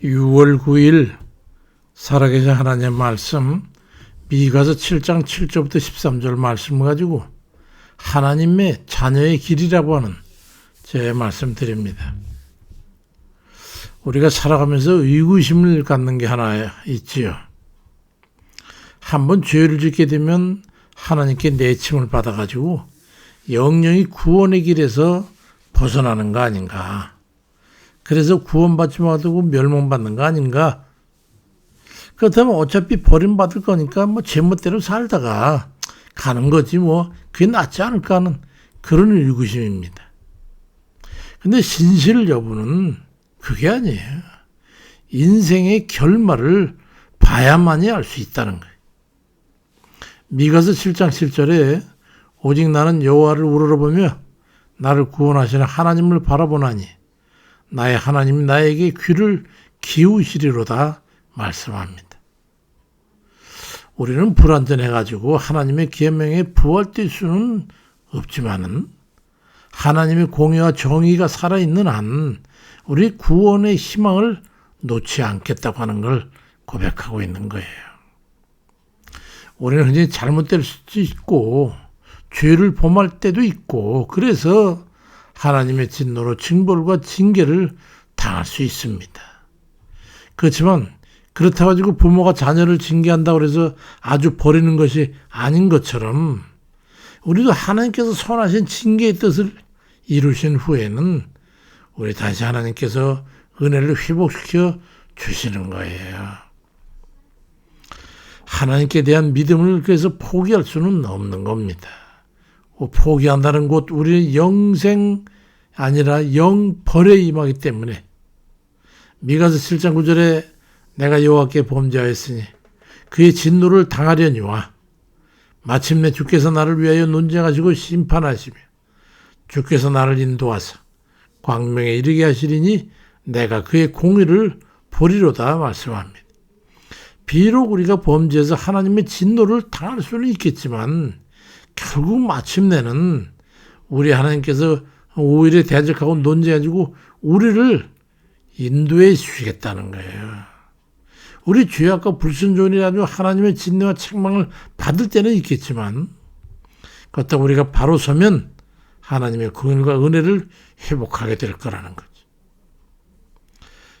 6월 9일 살아계신 하나님의 말씀 미가서 7장 7절부터 13절 말씀을 가지고 하나님의 자녀의 길이라고 하는 제 말씀 드립니다. 우리가 살아가면서 의구심을 갖는 게 하나 있지요. 한번 죄를 짓게 되면 하나님께 내침을 받아가지고 영영이 구원의 길에서 벗어나는 거 아닌가. 그래서 구원받지 못하고 멸망받는 거 아닌가. 그렇다면 어차피 버림받을 거니까 뭐 제멋대로 살다가 가는 거지 뭐 그게 낫지 않을까 하는 그런 의구심입니다. 근데 신실 여부는 그게 아니에요. 인생의 결말을 봐야만이 알 수 있다는 거예요. 미가서 7장 7절에 오직 나는 여호와를 우러러보며 나를 구원하시는 하나님을 바라보나니 나의 하나님이 나에게 귀를 기우시리로다 말씀합니다. 우리는 불완전해가지고 하나님의 계명에 부활될 수는 없지만은 하나님의 공의와 정의가 살아있는 한 우리 구원의 희망을 놓지 않겠다고 하는 걸 고백하고 있는 거예요. 우리는 흔히 잘못될 수도 있고 죄를 범할 때도 있고 그래서 하나님의 진노로 징벌과 징계를 당할 수 있습니다. 그렇지만 그렇다고 가지고 부모가 자녀를 징계한다고 해서 아주 버리는 것이 아닌 것처럼 우리도 하나님께서 선하신 징계의 뜻을 이루신 후에는 우리 다시 하나님께서 은혜를 회복시켜 주시는 거예요. 하나님께 대한 믿음을 그래서 포기할 수는 없는 겁니다. 포기한다는 것 우리는 영생 아니라 영벌에 임하기 때문에 미가서 7장 9절에 내가 여호와께 범죄하였으니 그의 진노를 당하려니와 마침내 주께서 나를 위하여 논쟁하시고 심판하시며 주께서 나를 인도하사 광명에 이르게 하시리니 내가 그의 공의를 보리로다 말씀합니다. 비록 우리가 범죄해서 하나님의 진노를 당할 수는 있겠지만 결국 마침내는 우리 하나님께서 오히려 대적하고 논쟁해주고 우리를 인도해 주시겠다는 거예요. 우리 죄악과 불순종이라도 하나님의 진노와 책망을 받을 때는 있겠지만 그렇다고 우리가 바로 서면 하나님의 긍휼과 은혜를 회복하게 될 거라는 거죠.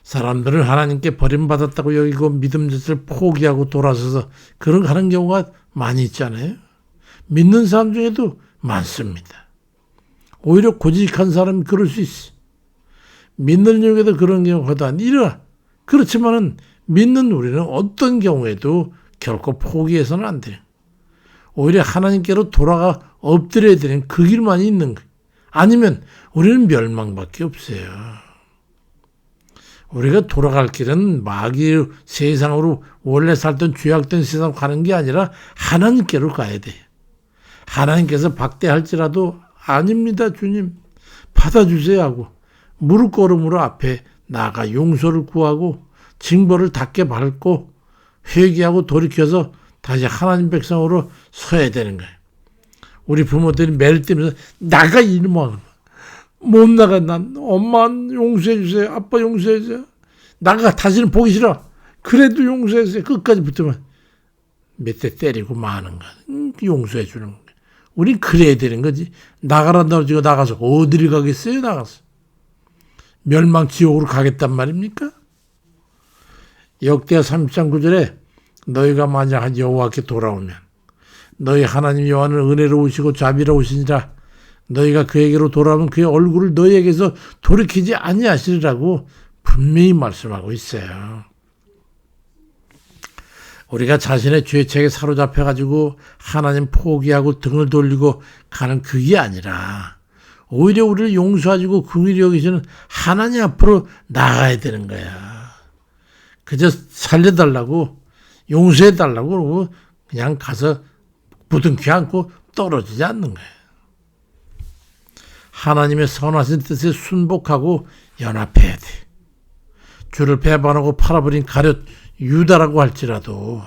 사람들은 하나님께 버림받았다고 여기고 믿음 자체를 포기하고 돌아서서 그런 거 하는 경우가 많이 있잖아요. 믿는 사람 중에도 많습니다. 오히려 고직한 사람이 그럴 수 있어. 믿는 중에도 그런 경우가 아니라 그렇지만은 믿는 우리는 어떤 경우에도 결코 포기해서는 안 돼요. 오히려 하나님께로 돌아가 엎드려야 되는 그 길만이 있는 거예요. 아니면 우리는 멸망밖에 없어요. 우리가 돌아갈 길은 마귀 세상으로 원래 살던 죄악된 세상으로 가는 게 아니라 하나님께로 가야 돼요. 하나님께서 박대할지라도 아닙니다 주님 받아주세요 하고 무릎 꿇음으로 앞에 나아가 용서를 구하고 징벌을 닿게 밟고 회개하고 돌이켜서 다시 하나님 백성으로 서야 되는 거예요. 우리 부모들이 매를 때면서 나가 이놈아 못 나가 난 엄마 용서해 주세요 아빠 용서해 주세요 나가 다시는 보기 싫어 그래도 용서해 주세요 끝까지 붙으면 몇 대 때리고 마는 거야. 용서해 주는 거야. 우린 그래야 되는 거지. 나가란다고 지금 나가서 어디를 가겠어요 나가서. 멸망 지옥으로 가겠단 말입니까? 역대하 30장 9절에 너희가 만약 여호와께 돌아오면 너희 하나님 여호와는 은혜로우시고 자비로우시니라 너희가 그에게로 돌아오면 그의 얼굴을 너희에게서 돌이키지 아니하시리라고 분명히 말씀하고 있어요. 우리가 자신의 죄책에 사로잡혀가지고 하나님 포기하고 등을 돌리고 가는 그게 아니라 오히려 우리를 용서하시고 긍휼히 여기시는 하나님 앞으로 나가야 되는 거야. 그저 살려달라고 용서해달라고 그러고 그냥 가서 부둥켜 안고 떨어지지 않는 거예요. 하나님의 선하신 뜻에 순복하고 연합해야 돼. 주를 배반하고 팔아버린 가룟 유다라고 할지라도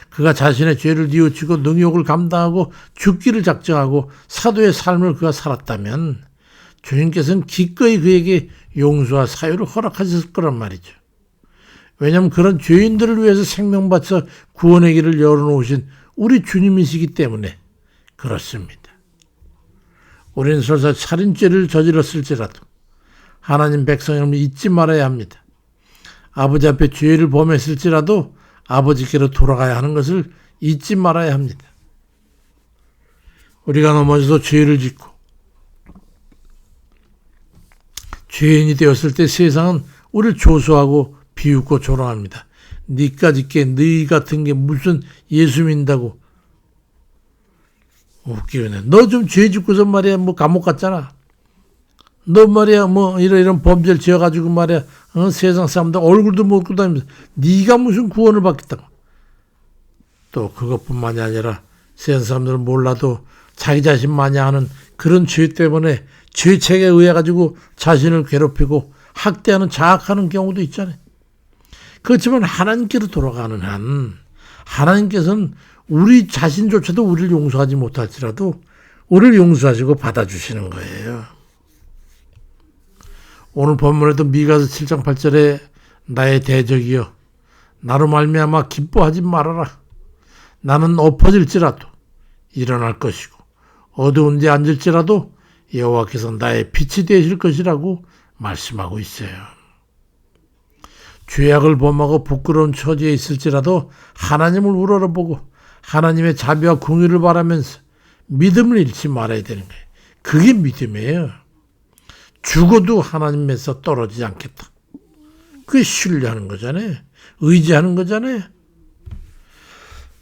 그가 자신의 죄를 뉘우치고 능욕을 감당하고 죽기를 작정하고 사도의 삶을 그가 살았다면 주님께서는 기꺼이 그에게 용서와 사유를 허락하셨을 거란 말이죠. 왜냐하면 그런 죄인들을 위해서 생명 바쳐 구원의 길을 열어놓으신 우리 주님이시기 때문에 그렇습니다. 우리는 설사 살인죄를 저질렀을지라도 하나님 백성임을 잊지 말아야 합니다. 아버지 앞에 죄를 범했을지라도 아버지께로 돌아가야 하는 것을 잊지 말아야 합니다. 우리가 넘어져서 죄를 짓고 죄인이 되었을 때 세상은 우리를 조소하고 비웃고 조롱합니다. 니까짓 게 너희 같은 게 무슨 예수 믿는다고. 웃기네. 너 좀 죄 짓고서 말이야 뭐 감옥 갔잖아. 너 말이야 뭐 이런 범죄를 지어가지고 말이야 세상 사람들 얼굴도 못 보고 다니면서 네가 무슨 구원을 받겠다고. 또 그것뿐만이 아니라 세상 사람들은 몰라도 자기 자신 마냥 그런 죄 때문에 죄책에 의해 가지고 자신을 괴롭히고 학대하는 자학하는 경우도 있잖아요. 그렇지만 하나님께로 돌아가는 한 하나님께서는 우리 자신조차도 우리를 용서하지 못할지라도 우리를 용서하시고 받아주시는 거예요. 오늘 본문에도 미가서 7장 8절에 나의 대적이여 나로 말미암아 기뻐하지 말아라. 나는 엎어질지라도 일어날 것이고 어두운 데 앉을지라도 여호와께서 나의 빛이 되실 것이라고 말씀하고 있어요. 죄악을 범하고 부끄러운 처지에 있을지라도 하나님을 우러러보고 하나님의 자비와 긍휼을 바라면서 믿음을 잃지 말아야 되는 거예요. 그게 믿음이에요. 죽어도 하나님에서 떨어지지 않겠다. 그게 신뢰하는 거잖아요. 의지하는 거잖아요.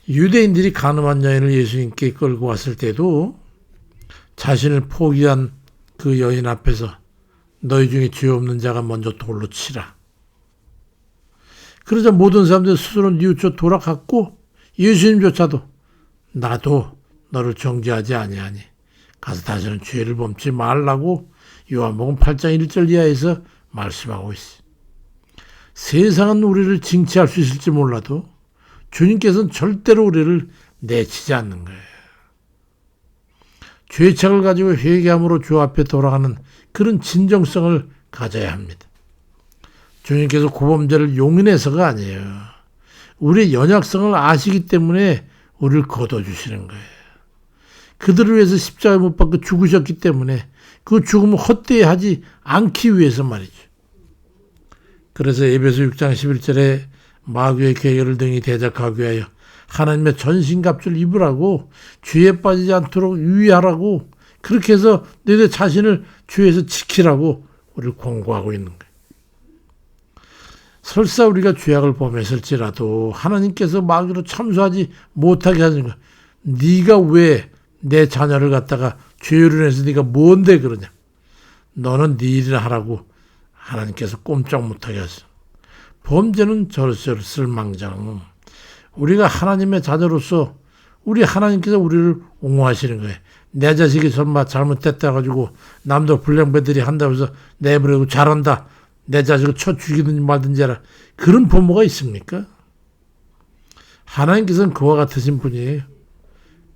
유대인들이 가늠한 여인을 예수님께 끌고 왔을 때도 자신을 포기한 그 여인 앞에서 너희 중에 죄 없는 자가 먼저 돌로 치라. 그러자 모든 사람들이 스스로 뉘우쳐 돌아갔고 예수님조차도 나도 너를 정죄하지 아니하니 가서 다시는 죄를 범치 말라고 요한복음 8장 1절 이하에서 말씀하고 있어요. 세상은 우리를 징치할 수 있을지 몰라도 주님께서는 절대로 우리를 내치지 않는 거예요. 죄책을 가지고 회개함으로 주 앞에 돌아가는 그런 진정성을 가져야 합니다. 주님께서 고범죄를 용인해서가 아니에요. 우리의 연약성을 아시기 때문에 우리를 거둬주시는 거예요. 그들을 위해서 십자가에 못 박고 죽으셨기 때문에 그 죽음을 헛되이 하지 않기 위해서 말이죠. 그래서 에베소 6장 11절에 마귀의 계계를 등이 대적하기 위하여 하나님의 전신갑주를 입으라고 죄에 빠지지 않도록 유의하라고 그렇게 해서 너희들 자신을 죄에서 지키라고 우리를 권고하고 있는 거예요. 설사 우리가 죄악을 범했을지라도 하나님께서 마귀로 참수하지 못하게 하는 거야. 네가 왜 내 자녀를 갖다가 죄로 인해서 네가 뭔데 그러냐. 너는 네 일이나 하라고 하나님께서 꼼짝 못하게 하셔. 범죄는 저럴쓸망정. 우리가 하나님의 자녀로서 우리 하나님께서 우리를 옹호하시는 거예요. 내 자식이 설마 잘못됐다 가지고 남들 불량배들이 한다고 해서 내버리고 잘한다. 내 자식을 쳐 죽이든지 말든지 하라. 그런 부모가 있습니까? 하나님께서는 그와 같으신 분이에요.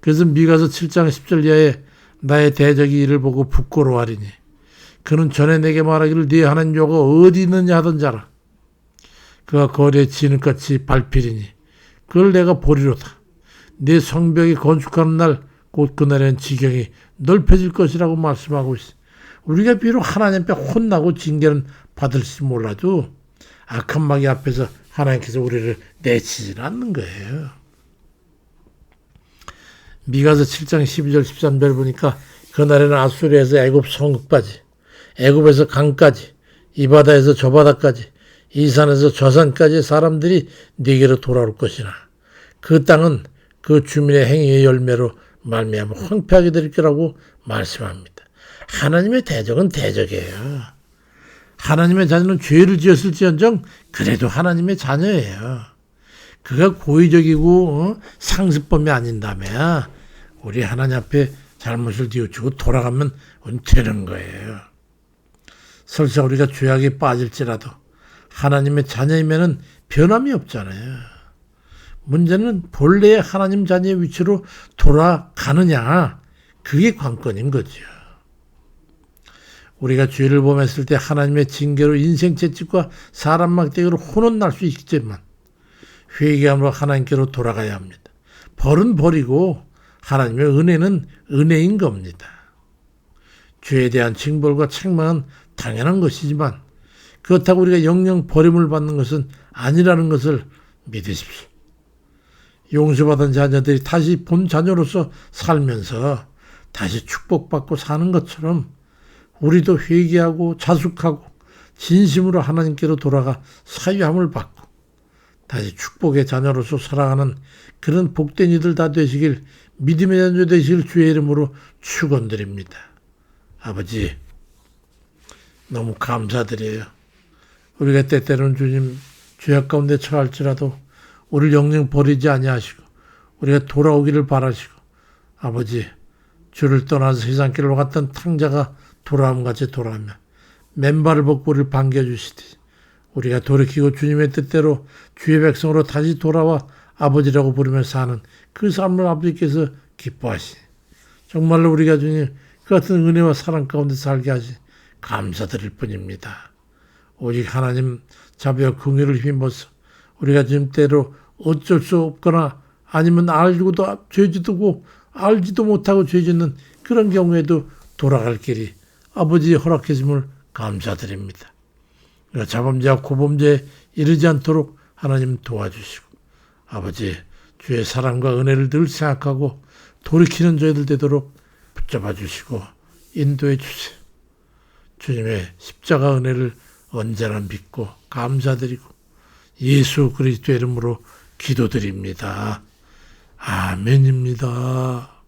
그래서 미가서 7장 10절 이하에 나의 대적이 이를 보고 부끄러워하리니 그는 전에 내게 말하기를 네 하나님 여호와가 어디 있느냐 하던 자라. 그가 거리에 진흙같이 밟히리니 그걸 내가 보리로다. 네 성벽이 건축하는 날 곧 그날엔 지경이 넓혀질 것이라고 말씀하고 있어. 우리가 비록 하나님 앞에 혼나고 징계는 받을지 몰라도 악한 마귀 앞에서 하나님께서 우리를 내치지는 않는 거예요. 미가서 7장 12절 13절 보니까 그날에는 아수리에서 애굽 성읍까지 애굽에서 강까지 이 바다에서 저 바다까지 이 산에서 저 산까지 사람들이 네게로 돌아올 것이나 그 땅은 그 주민의 행위의 열매로 말미암아 황폐하게 될 거라고 말씀합니다. 하나님의 대적은 대적이에요. 하나님의 자녀는 죄를 지었을지언정 그래도 하나님의 자녀예요. 그가 고의적이고 상습범이 아닌다면 우리 하나님 앞에 잘못을 뉘우치고 돌아가면 되는 거예요. 설사 우리가 죄악에 빠질지라도 하나님의 자녀이면은 변함이 없잖아요. 문제는 본래의 하나님 자녀의 위치로 돌아가느냐 그게 관건인 거죠. 우리가 죄를 범했을 때 하나님의 징계로 인생 채찍과 사람 막대기로 혼은 날 수 있겠지만 회개함으로 하나님께로 돌아가야 합니다. 벌은 벌이고 하나님의 은혜는 은혜인 겁니다. 죄에 대한 징벌과 책망은 당연한 것이지만 그렇다고 우리가 영영 버림을 받는 것은 아니라는 것을 믿으십시오. 용서받은 자녀들이 다시 본 자녀로서 살면서 다시 축복받고 사는 것처럼 우리도 회개하고 자숙하고 진심으로 하나님께로 돌아가 사유함을 받고 다시 축복의 자녀로서 살아가는 그런 복된 이들 다 되시길, 믿음의 자녀 되시길 주의 이름으로 축원드립니다. 아버지, 너무 감사드려요. 우리가 때때로는 주님 죄악 가운데 처할지라도 우리를 영영 버리지 아니하시고 우리가 돌아오기를 바라시고, 아버지, 주를 떠나서 세상길로 갔던 탕자가 돌아옴같이 돌아오며 맨발을 벗고 우리를 반겨주시듯이 우리가 돌이키고 주님의 뜻대로 주의 백성으로 다시 돌아와 아버지라고 부르며 사는 그 삶을 아버지께서 기뻐하시니 정말로 우리가 주님 그 같은 은혜와 사랑 가운데 살게 하시 감사드릴 뿐입니다. 오직 하나님 자비와 긍휼을 힘입어서 우리가 주님 때로 어쩔 수 없거나 아니면 알고도 죄짓고 알지도 못하고 죄짓는 그런 경우에도 돌아갈 길이 아버지의 허락해줌을 감사드립니다. 우리가 자범죄와 고범죄에 이르지 않도록 하나님 도와주시고, 아버지 주의 사랑과 은혜를 늘 생각하고 돌이키는 저희들 되도록 붙잡아 주시고 인도해 주세요. 주님의 십자가 은혜를 언제나 믿고 감사드리고 예수 그리스도의 이름으로 기도드립니다. 아멘입니다.